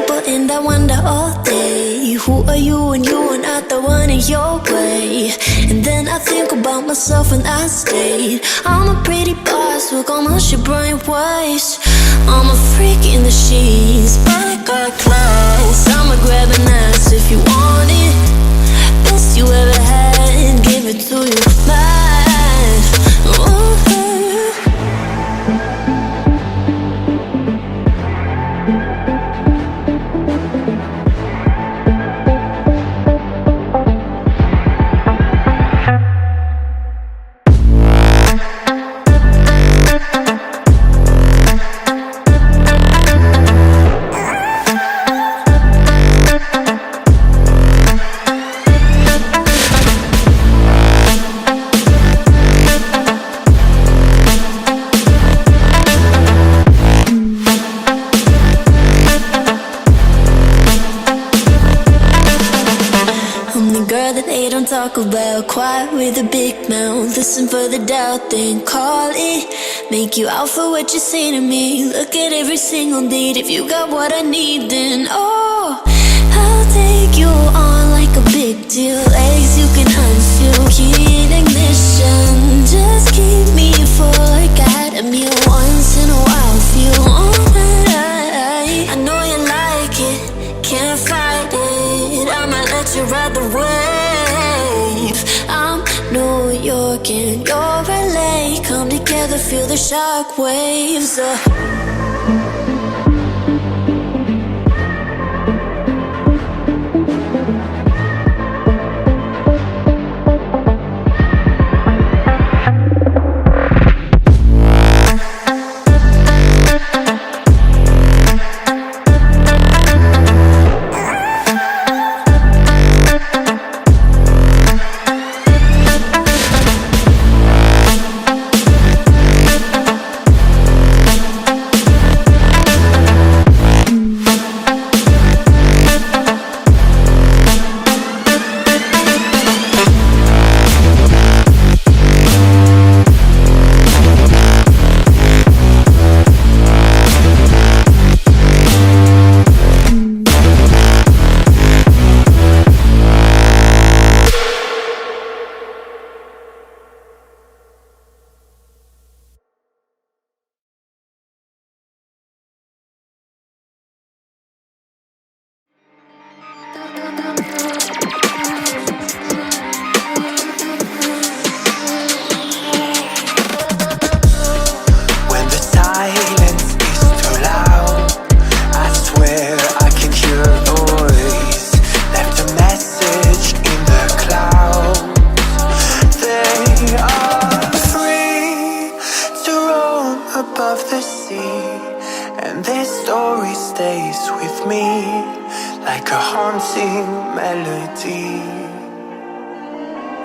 people and I wonder all day, who are you and you are not the one in your way. And then I think about myself and I state, I'm a pretty boss with almost your brain waves. I'm a freak in the sheets, but I got class. I'ma grab an ass if you want it. Best you ever had, give it to you fast. Ooh. Talk about quiet with a big mouth. Listen for the doubt, then call it. Make you out for what you say to me. Look at every single date. If you got what I need, then oh, I'll take you on like a big deal. Legs you can unfeel, key in ignition. Just keep me full like I had a meal once in a while. Feel alright. I know you like it, can't fight it. I'ma let you ride the wave. I'm New York and you're LA. Come together, feel the shock waves.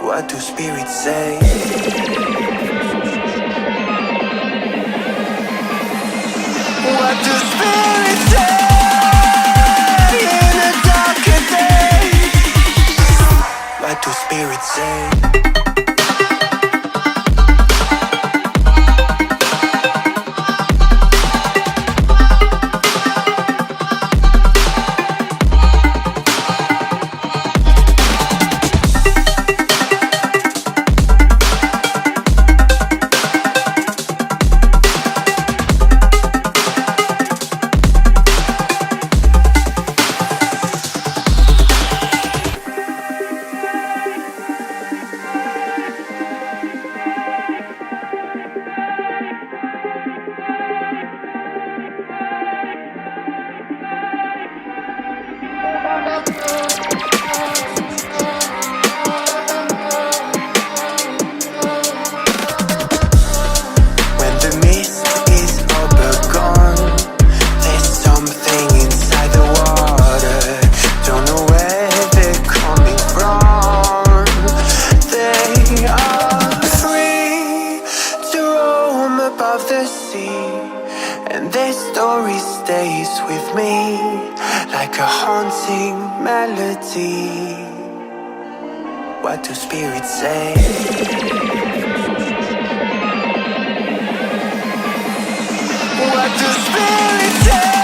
What do spirits say? What do spirits say in a darker day? What do spirits say? What do spirits say? What do spirits say?